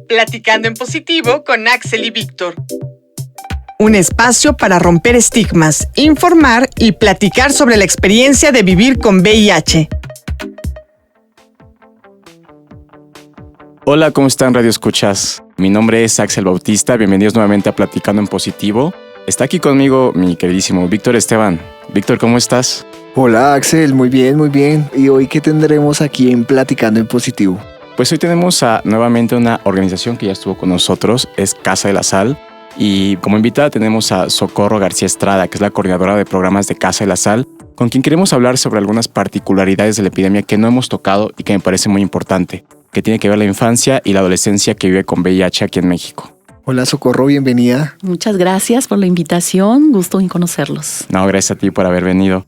Platicando en Positivo con Axel y Víctor. Un espacio para romper estigmas, informar y platicar sobre la experiencia de vivir con VIH. Hola, ¿cómo están, Radio Escuchas? Mi nombre es Axel Bautista, bienvenidos nuevamente a Platicando en Positivo. Está aquí conmigo mi queridísimo Víctor Esteban. Víctor, ¿cómo estás? Hola Axel, muy bien, muy bien. ¿Y hoy qué tendremos aquí en Platicando en Positivo? Pues hoy tenemos nuevamente una organización que ya estuvo con nosotros, es Casa de la Sal. Y como invitada tenemos a Socorro García Estrada, que es la coordinadora de programas de Casa de la Sal, con quien queremos hablar sobre algunas particularidades de la epidemia que no hemos tocado y que me parece muy importante, que tiene que ver la infancia y la adolescencia que vive con VIH aquí en México. Hola Socorro, bienvenida. Muchas gracias por la invitación, gusto en conocerlos. No, gracias a ti por haber venido.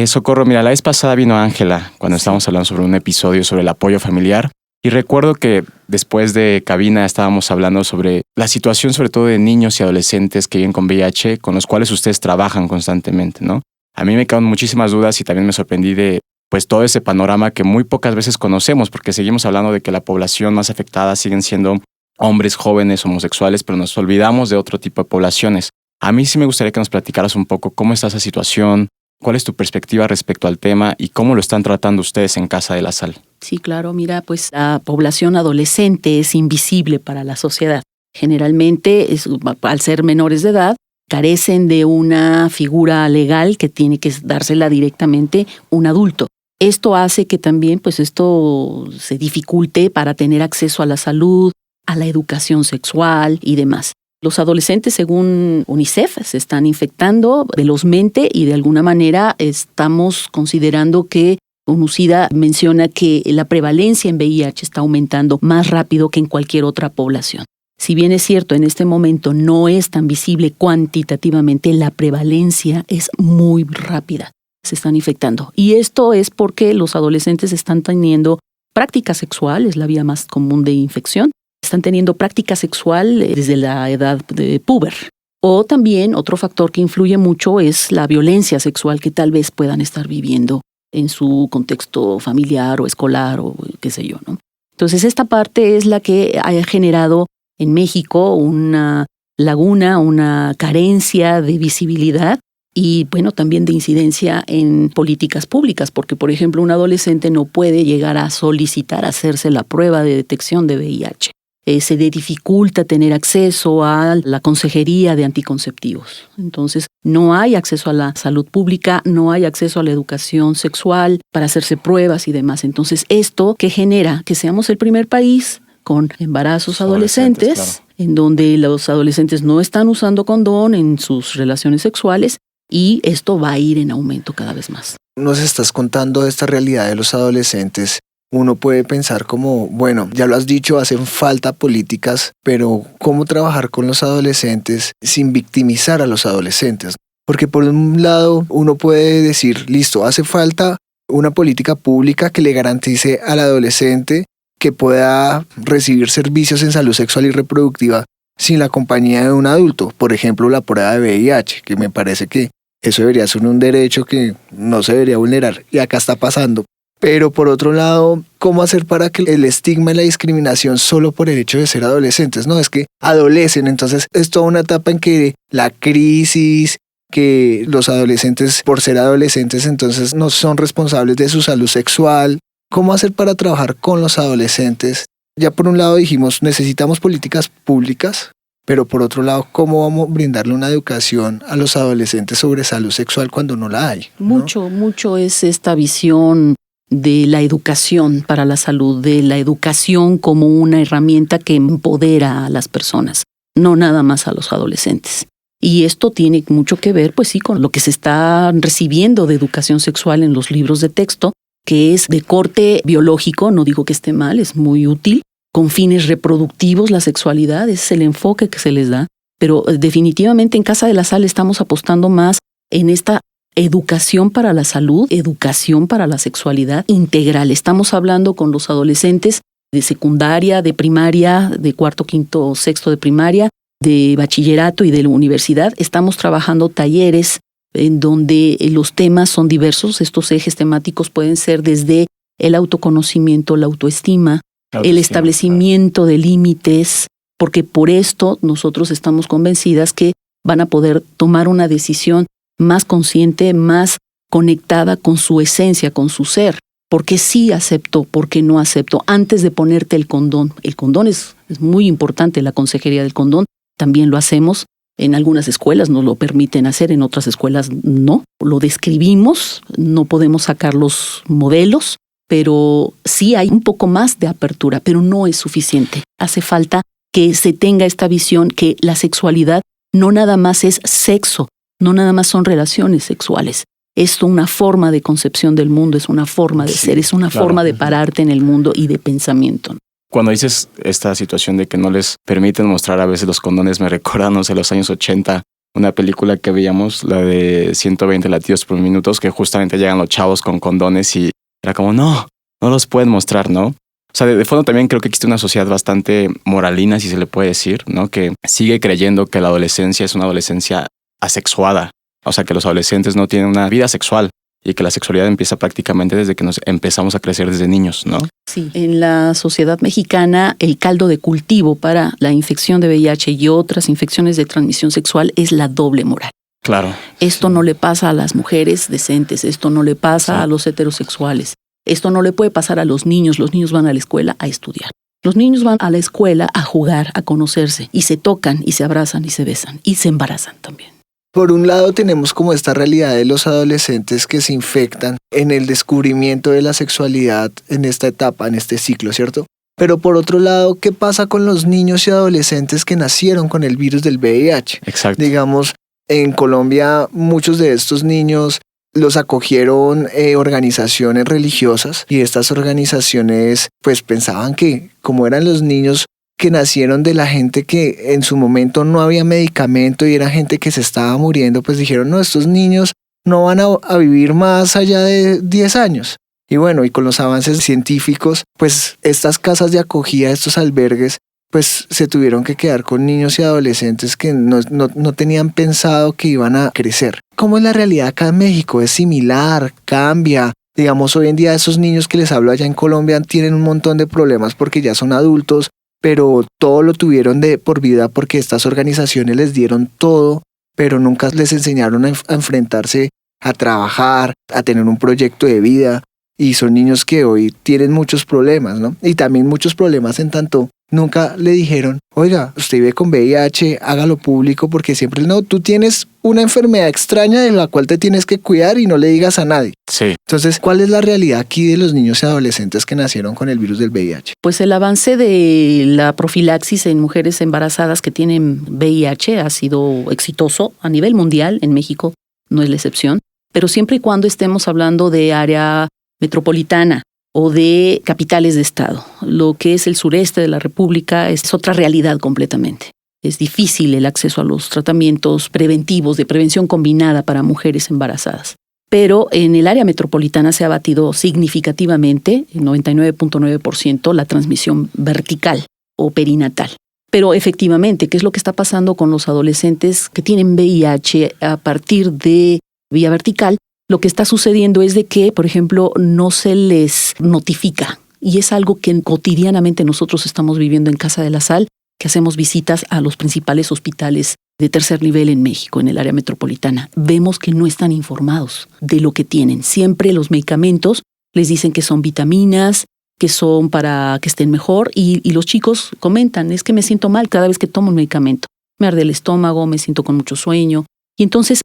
Socorro, mira, la vez pasada vino Ángela cuando estábamos hablando sobre un episodio sobre el apoyo familiar. Y recuerdo que después de cabina estábamos hablando sobre la situación sobre todo de niños y adolescentes que viven con VIH, con los cuales ustedes trabajan constantemente, ¿no? A mí me quedan muchísimas dudas y también me sorprendí de pues todo ese panorama que muy pocas veces conocemos, porque seguimos hablando de que la población más afectada siguen siendo hombres jóvenes homosexuales, pero nos olvidamos de otro tipo de poblaciones. A mí sí me gustaría que nos platicaras un poco cómo está esa situación, cuál es tu perspectiva respecto al tema y cómo lo están tratando ustedes en Casa de la Sal. Sí, claro, mira, pues la población adolescente es invisible para la sociedad. Generalmente, al ser menores de edad, carecen de una figura legal que tiene que dársela directamente un adulto. Esto hace que también, pues esto se dificulte para tener acceso a la salud, a la educación sexual y demás. Los adolescentes, según UNICEF, se están infectando velozmente y de alguna manera estamos considerando que UNUCIDA menciona que la prevalencia en VIH está aumentando más rápido que en cualquier otra población. Si bien es cierto, en este momento no es tan visible cuantitativamente, la prevalencia es muy rápida. Se están infectando. Y esto es porque los adolescentes están teniendo práctica sexual, es la vía más común de infección. Están teniendo práctica sexual desde la edad de puber. O también otro factor que influye mucho es la violencia sexual que tal vez puedan estar viviendo en su contexto familiar o escolar o qué sé yo, ¿no? Entonces esta parte es la que ha generado en México una laguna, una carencia de visibilidad y bueno, también de incidencia en políticas públicas, porque por ejemplo un adolescente no puede llegar a solicitar hacerse la prueba de detección de VIH. Se le dificulta tener acceso a la consejería de anticonceptivos. Entonces, no hay acceso a la salud pública, no hay acceso a la educación sexual para hacerse pruebas y demás. Entonces, esto que genera que seamos el primer país con embarazos adolescentes, claro, en donde los adolescentes no están usando condón en sus relaciones sexuales y esto va a ir en aumento cada vez más. Nos estás contando esta realidad de los adolescentes. Uno puede pensar como, bueno, ya lo has dicho, hacen falta políticas, pero ¿cómo trabajar con los adolescentes sin victimizar a los adolescentes? Porque por un lado uno puede decir, listo, hace falta una política pública que le garantice al adolescente que pueda recibir servicios en salud sexual y reproductiva sin la compañía de un adulto. Por ejemplo, la prueba de VIH, que me parece que eso debería ser un derecho que no se debería vulnerar y acá está pasando. Pero por otro lado, ¿cómo hacer para que el estigma y la discriminación solo por el hecho de ser adolescentes? No, es que adolecen, entonces es toda una etapa en que la crisis, que los adolescentes por ser adolescentes entonces no son responsables de su salud sexual. ¿Cómo hacer para trabajar con los adolescentes? Ya por un lado dijimos, necesitamos políticas públicas, pero por otro lado, ¿cómo vamos a brindarle una educación a los adolescentes sobre salud sexual cuando no la hay? ¿No? Mucho es esta visión de la educación para la salud, de la educación como una herramienta que empodera a las personas, no nada más a los adolescentes. Y esto tiene mucho que ver, pues sí, con lo que se está recibiendo de educación sexual en los libros de texto, que es de corte biológico, no digo que esté mal, es muy útil, con fines reproductivos la sexualidad, ese es el enfoque que se les da, pero definitivamente en Casa de la Sal estamos apostando más en esta educación para la salud, educación para la sexualidad integral. Estamos hablando con los adolescentes de secundaria, de primaria, de cuarto, quinto, sexto de primaria, de bachillerato y de la universidad. Estamos trabajando talleres en donde los temas son diversos. Estos ejes temáticos pueden ser desde el autoconocimiento, la autoestima, el establecimiento de límites, porque por esto nosotros estamos convencidas que van a poder tomar una decisión más consciente, más conectada con su esencia, con su ser. ¿Por qué sí acepto? ¿Por qué no acepto? Antes de ponerte el condón. El condón es muy importante, la consejería del condón. También lo hacemos. En algunas escuelas nos lo permiten hacer, en otras escuelas no. Lo describimos, no podemos sacar los modelos, pero sí hay un poco más de apertura, pero no es suficiente. Hace falta que se tenga esta visión que la sexualidad no nada más es sexo, no nada más son relaciones sexuales. Es una forma de concepción del mundo, es una forma de ser, es una forma de pararte en el mundo y de pensamiento. Cuando dices esta situación de que no les permiten mostrar a veces los condones, me recuerda, no sé, los años 80, una película que veíamos, la de 120 latidos por minuto, que justamente llegan los chavos con condones y era como, no los pueden mostrar, ¿no? O sea, de fondo también creo que existe una sociedad bastante moralina, si se le puede decir, ¿no? Que sigue creyendo que la adolescencia es una adolescencia asexuada. O sea, que los adolescentes no tienen una vida sexual y que la sexualidad empieza prácticamente desde que nos empezamos a crecer desde niños, ¿no? Sí, en la sociedad mexicana el caldo de cultivo para la infección de VIH y otras infecciones de transmisión sexual es la doble moral. Claro. Esto no le pasa a las mujeres decentes, esto no le pasa a los heterosexuales, esto no le puede pasar a los niños van a la escuela a estudiar. Los niños van a la escuela a jugar, a conocerse, y se tocan, y se abrazan, y se besan, y se embarazan también. Por un lado tenemos como esta realidad de los adolescentes que se infectan en el descubrimiento de la sexualidad en esta etapa, en este ciclo, ¿cierto? Pero por otro lado, ¿qué pasa con los niños y adolescentes que nacieron con el virus del VIH? Exacto. Digamos, en Colombia muchos de estos niños los acogieron organizaciones religiosas y estas organizaciones pues pensaban que como eran los niños que nacieron de la gente que en su momento no había medicamento y era gente que se estaba muriendo, pues dijeron, no, estos niños no van a vivir más allá de 10 años. Y bueno, y con los avances científicos, pues estas casas de acogida, estos albergues, pues se tuvieron que quedar con niños y adolescentes que no tenían pensado que iban a crecer. ¿Cómo es la realidad acá en México? ¿Es similar? ¿Cambia? Digamos, hoy en día esos niños que les hablo allá en Colombia tienen un montón de problemas porque ya son adultos, pero todo lo tuvieron de por vida porque estas organizaciones les dieron todo, pero nunca les enseñaron a enfrentarse a trabajar, a tener un proyecto de vida, y son niños que hoy tienen muchos problemas, ¿no? Y también muchos problemas en tanto nunca le dijeron, oiga, usted vive con VIH, hágalo público, porque siempre no, tú tienes una enfermedad extraña de la cual te tienes que cuidar y no le digas a nadie. Sí. Entonces, ¿cuál es la realidad aquí de los niños y adolescentes que nacieron con el virus del VIH? Pues el avance de la profilaxis en mujeres embarazadas que tienen VIH ha sido exitoso a nivel mundial, en México no es la excepción, pero siempre y cuando estemos hablando de área metropolitana o de capitales de estado. Lo que es el sureste de la República es otra realidad completamente. Es difícil el acceso a los tratamientos preventivos de prevención combinada para mujeres embarazadas. Pero en el área metropolitana se ha batido significativamente, el 99.9%, la transmisión vertical o perinatal. Pero efectivamente, ¿qué es lo que está pasando con los adolescentes que tienen VIH a partir de vía vertical? Lo que está sucediendo es de que, por ejemplo, no se les notifica. Y es algo que cotidianamente nosotros estamos viviendo en Casa de la Sal, que hacemos visitas a los principales hospitales de tercer nivel en México, en el área metropolitana. Vemos que no están informados de lo que tienen. Siempre los medicamentos les dicen que son vitaminas, que son para que estén mejor, y los chicos comentan, es que me siento mal cada vez que tomo un medicamento. Me arde el estómago, me siento con mucho sueño. Y entonces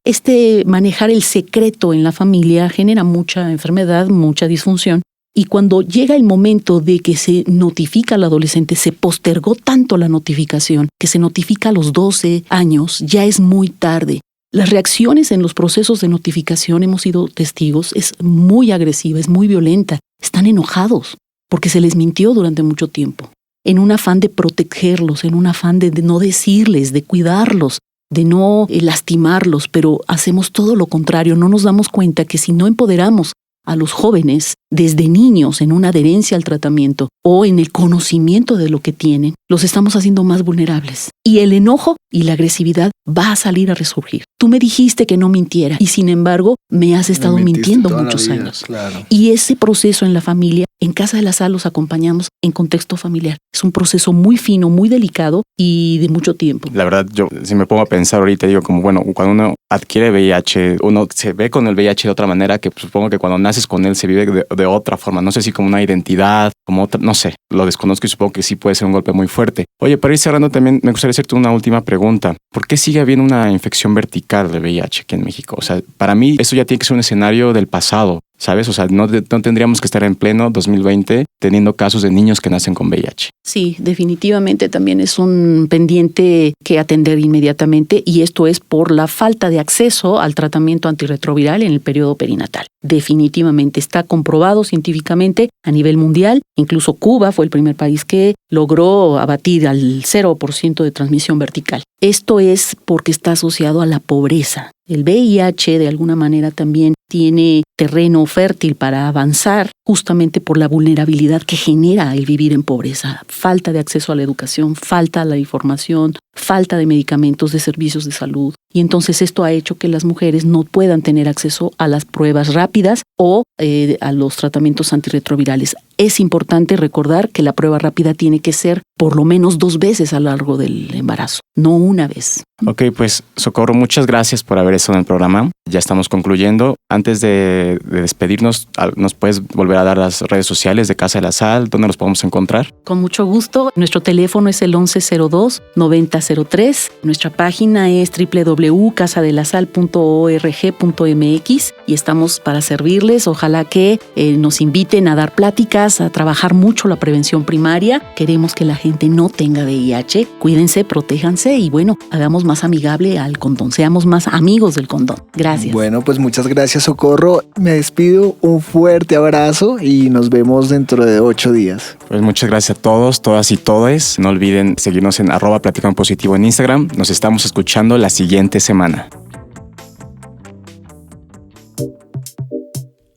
manejar el secreto en la familia genera mucha enfermedad, mucha disfunción. Y cuando llega el momento de que se notifica al adolescente, se postergó tanto la notificación que se notifica a los 12 años, ya es muy tarde. Las reacciones en los procesos de notificación, hemos sido testigos, es muy agresiva, es muy violenta. Están enojados porque se les mintió durante mucho tiempo. En un afán de protegerlos, en un afán de no decirles, de cuidarlos, de no lastimarlos, pero hacemos todo lo contrario. No nos damos cuenta que si no empoderamos a los jóvenes desde niños en una adherencia al tratamiento o en el conocimiento de lo que tienen, los estamos haciendo más vulnerables. Y el enojo y la agresividad va a salir a resurgir. Tú me dijiste que no mintiera y sin embargo me has estado mintiendo muchos años. Claro. Y ese proceso en la familia, en Casa de la Sal los acompañamos en contexto familiar. Es un proceso muy fino, muy delicado y de mucho tiempo. La verdad, yo si me pongo a pensar ahorita, digo como, bueno, cuando uno adquiere VIH, uno se ve con el VIH de otra manera que supongo que cuando naces con él se vive de otra forma. No sé si como una identidad, como otra, no sé, lo desconozco y supongo que sí puede ser un golpe muy fuerte. Oye, para ir cerrando también me gustaría hacerte una última pregunta. ¿Por qué sigue habiendo una infección vertical de VIH aquí en México? O sea, para mí eso ya tiene que ser un escenario del pasado, ¿sabes? O sea, no tendríamos que estar en pleno 2020 teniendo casos de niños que nacen con VIH. Sí, definitivamente también es un pendiente que atender inmediatamente y esto es por la falta de acceso al tratamiento antirretroviral en el periodo perinatal. Definitivamente está comprobado científicamente a nivel mundial. Incluso Cuba fue el primer país que logró abatir al 0% de transmisión vertical. Esto es porque está asociado a la pobreza. El VIH de alguna manera también tiene terreno fértil para avanzar justamente por la vulnerabilidad que genera el vivir en pobreza. Falta de acceso a la educación, falta a la información, falta de medicamentos, de servicios de salud. Y entonces esto ha hecho que las mujeres no puedan tener acceso a las pruebas rápidas o a los tratamientos antirretrovirales. Es importante recordar que la prueba rápida tiene que ser por lo menos 2 veces a lo largo del embarazo, no una vez. Ok, pues Socorro, muchas gracias por haber estado en el programa. Ya estamos concluyendo. Antes de despedirnos, ¿nos puedes volver a dar las redes sociales de Casa de la Sal? ¿Dónde nos podemos encontrar? Con mucho gusto. Nuestro teléfono es el 1102-9003. Nuestra página es www.casadelasal.org.mx y estamos para servirles. Ojalá que nos inviten a dar pláticas, a trabajar mucho la prevención primaria. Queremos que la gente no tenga VIH. Cuídense, protéjanse y bueno, hagamos más amigable al condón. Seamos más amigos del condón. Gracias. Bueno, pues muchas gracias, Socorro. Me despido, un fuerte abrazo y nos vemos dentro de 8 días. Pues muchas gracias a todos, todas y todes. No olviden seguirnos en @platicanpositivo en Instagram. Nos estamos escuchando la siguiente semana.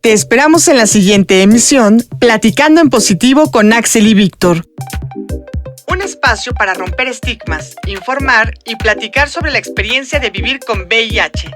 Te esperamos en la siguiente emisión, Platicando en Positivo con Axel y Víctor. Un espacio para romper estigmas, informar y platicar sobre la experiencia de vivir con VIH.